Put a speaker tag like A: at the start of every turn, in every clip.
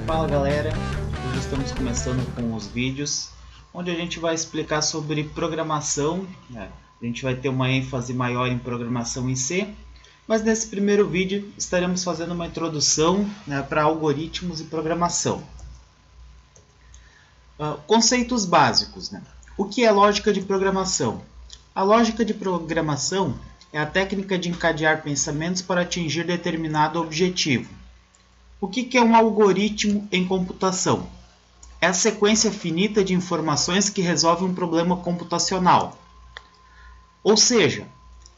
A: Fala galera, hoje estamos começando com os vídeos onde a gente vai explicar sobre programação, né? A gente vai ter uma ênfase maior em programação em C, mas nesse primeiro vídeo estaremos fazendo uma introdução, né, para algoritmos e programação. Conceitos básicos, né? O que é lógica de programação? A lógica de programação é a técnica de encadear pensamentos para atingir determinado objetivo. O que é um algoritmo em computação? É a sequência finita de informações que resolve um problema computacional. Ou seja,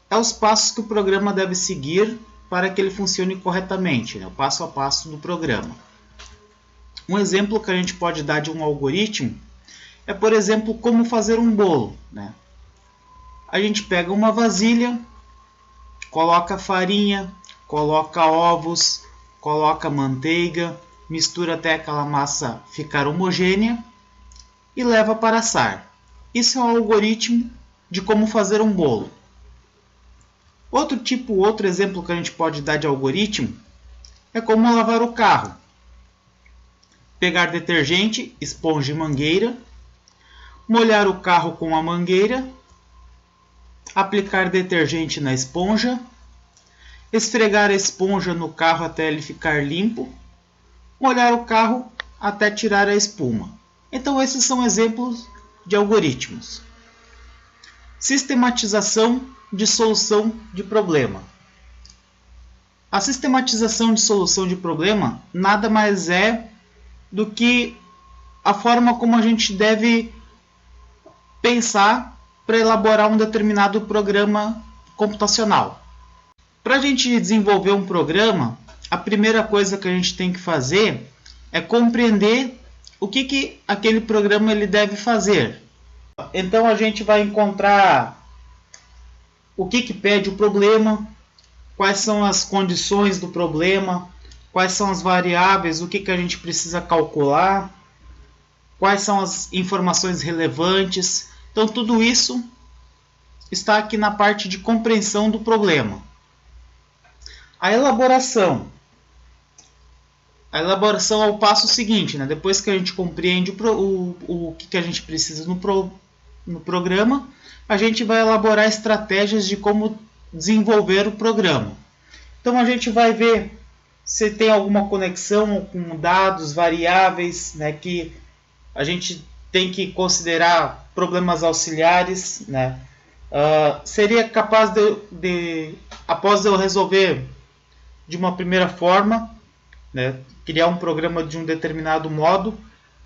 A: é os passos que o programa deve seguir para que ele funcione corretamente, né? O passo a passo do programa. Um exemplo que a gente pode dar de um algoritmo é, por exemplo, como fazer um bolo, né? A gente pega uma vasilha, coloca farinha, coloca ovos, coloca manteiga, mistura até aquela massa ficar homogênea e leva para assar. Isso é um algoritmo de como fazer um bolo. Outro exemplo que a gente pode dar de algoritmo é como lavar o carro. Pegar detergente, esponja e mangueira, molhar o carro com a mangueira, aplicar detergente na esponja, esfregar a esponja no carro até ele ficar limpo, molhar o carro até tirar a espuma. Então esses são exemplos de algoritmos. Sistematização de solução de problema. A sistematização de solução de problema nada mais é do que a forma como a gente deve pensar para elaborar um determinado programa computacional. Para a gente desenvolver um programa, a primeira coisa que a gente tem que fazer é compreender o que aquele programa ele deve fazer. Então a gente vai encontrar o que pede o problema, quais são as condições do problema, quais são as variáveis, o que a gente precisa calcular, quais são as informações relevantes. Então tudo isso está aqui na parte de compreensão do problema. A elaboração é o passo seguinte, né? Depois que a gente compreende o que a gente precisa no programa, a gente vai elaborar estratégias de como desenvolver o programa. Então a gente vai ver se tem alguma conexão com dados, variáveis, né, que a gente tem que considerar problemas auxiliares, né? Seria capaz após eu resolver de uma primeira forma, né, criar um programa de um determinado modo,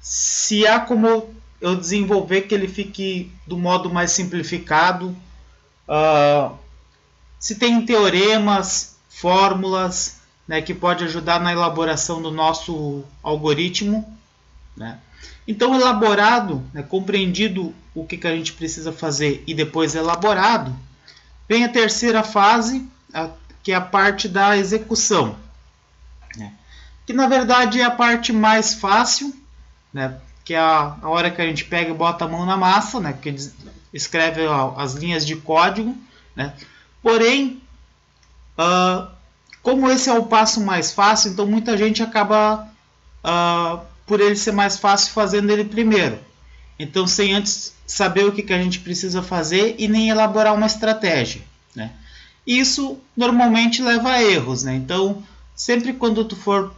A: se há como eu desenvolver que ele fique do modo mais simplificado, se tem teoremas, fórmulas, né, que pode ajudar na elaboração do nosso algoritmo, né? Então, elaborado, né, compreendido o que a gente precisa fazer e depois elaborado, vem a terceira fase, que é a parte da execução, né? Que na verdade é a parte mais fácil, né? Que é a hora que a gente pega e bota a mão na massa, né? Que escreve as linhas de código, né? Porém, como esse é o passo mais fácil, então muita gente acaba, por ele ser mais fácil, fazendo ele primeiro. Então, sem antes saber o que a gente precisa fazer e nem elaborar uma estratégia, né? Isso normalmente leva a erros, né? Então, sempre quando tu for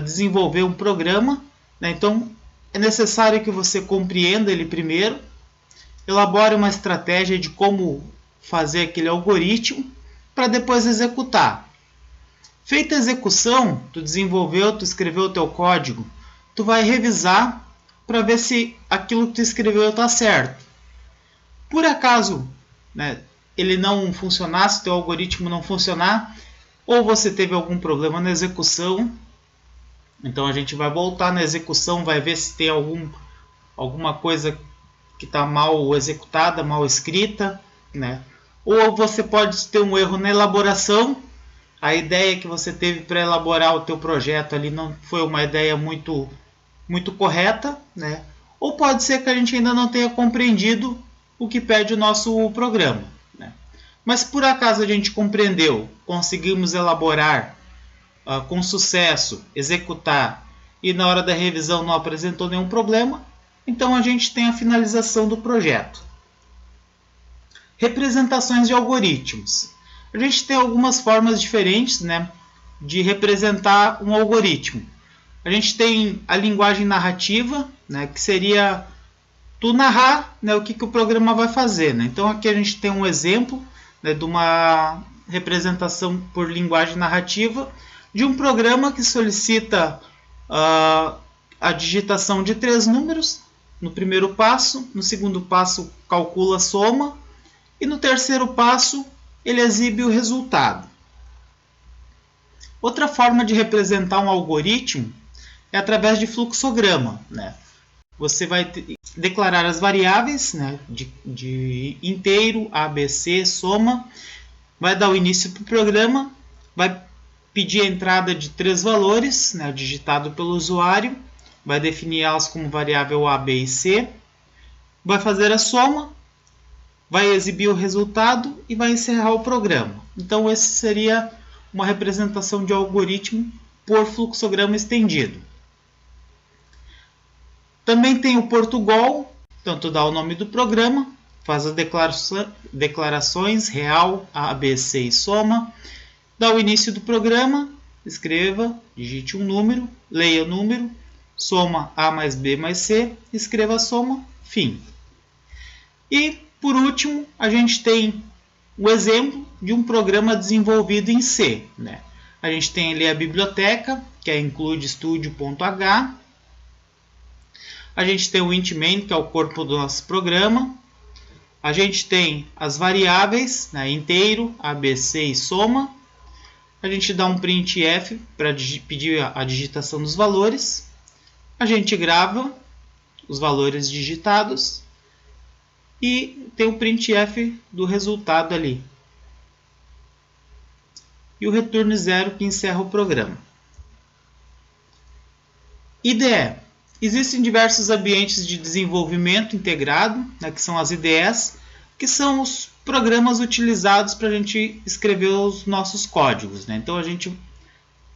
A: desenvolver um programa, né, então é necessário que você compreenda ele primeiro, elabore uma estratégia de como fazer aquele algoritmo para depois executar. Feita a execução, tu desenvolveu, tu escreveu o teu código, tu vai revisar para ver se aquilo que tu escreveu está certo. Por acaso, né, ele não funcionar, se o teu algoritmo não funcionar, ou você teve algum problema na execução, então a gente vai voltar na execução, vai ver se tem alguma coisa que está mal executada, mal escrita, né? Ou você pode ter um erro na elaboração, a ideia que você teve para elaborar o teu projeto ali não foi uma ideia muito correta, né? Ou pode ser que a gente ainda não tenha compreendido o que pede o nosso programa, né? Mas por acaso a gente compreendeu, conseguimos elaborar com sucesso, executar e na hora da revisão não apresentou nenhum problema, então a gente tem a finalização do projeto. Representações de algoritmos. A gente tem algumas formas diferentes, né, de representar um algoritmo. A gente tem a linguagem narrativa, né, que seria tu narrar, né, o que o programa vai fazer. Né? Então aqui a gente tem um exemplo, né, de uma representação por linguagem narrativa de um programa que solicita a digitação de 3 números no primeiro passo, no segundo passo calcula a soma e no terceiro passo ele exibe o resultado. Outra forma de representar um algoritmo é através de fluxograma. Né? Você vai declarar as variáveis, né, de inteiro, ABC, soma, vai dar o início para o programa, vai pedir a entrada de 3 valores, né, digitado pelo usuário, vai definir elas como variável A, B e C, vai fazer a soma, vai exibir o resultado e vai encerrar o programa. Então, esse seria uma representação de algoritmo por fluxograma estendido. Também tem o Portugal, tanto dá o nome do programa, faz as declarações real, A, B, C e soma, dá o início do programa, escreva, digite um número, leia o número, soma A mais B mais C, escreva a soma, fim. E, por último, a gente tem o exemplo de um programa desenvolvido em C. Né? A gente tem ali a biblioteca, que é includestudio.h. A gente tem o int-main, que é o corpo do nosso programa. A gente tem as variáveis, né, inteiro, ABC e soma. A gente dá um printf para pedir a digitação dos valores. A gente grava os valores digitados. E tem o printf do resultado ali. E o return 0 que encerra o programa. IDE. Existem diversos ambientes de desenvolvimento integrado, né, que são as IDEs, que são os programas utilizados para a gente escrever os nossos códigos. Né? Então a gente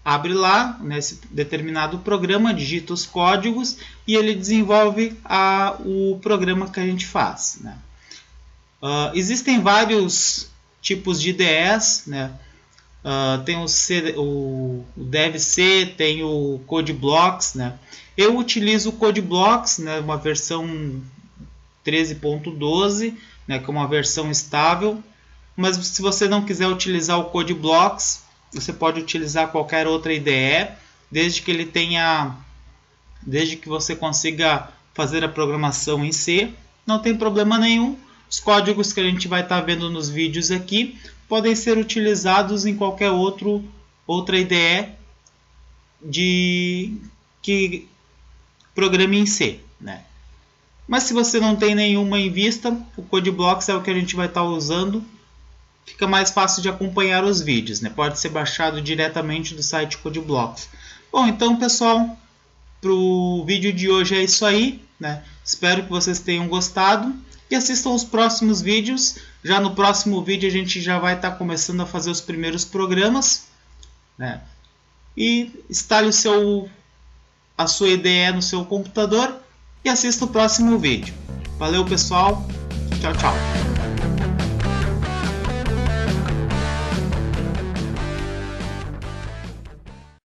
A: abre lá nesse determinado programa, digita os códigos e ele desenvolve o programa que a gente faz. Né? Existem vários tipos de IDEs, né? Tem o DevC, tem o CodeBlocks. Né? Eu utilizo o CodeBlocks, né, uma versão 13.12, né, que é uma versão estável, mas se você não quiser utilizar o CodeBlocks, você pode utilizar qualquer outra IDE, desde que você consiga fazer a programação em C, não tem problema nenhum. Os códigos que a gente vai estar vendo nos vídeos aqui podem ser utilizados em qualquer outra IDE que programe em C. Né? Mas se você não tem nenhuma em vista, o CodeBlocks é o que a gente vai estar usando. Fica mais fácil de acompanhar os vídeos. Né? Pode ser baixado diretamente do site CodeBlocks. Bom, então pessoal, para o vídeo de hoje é isso aí. Né? Espero que vocês tenham gostado. E assistam os próximos vídeos. Já no próximo vídeo a gente já vai estar começando a fazer os primeiros programas. Né? E instale a sua IDE no seu computador e assista o próximo vídeo. Valeu pessoal, tchau, tchau.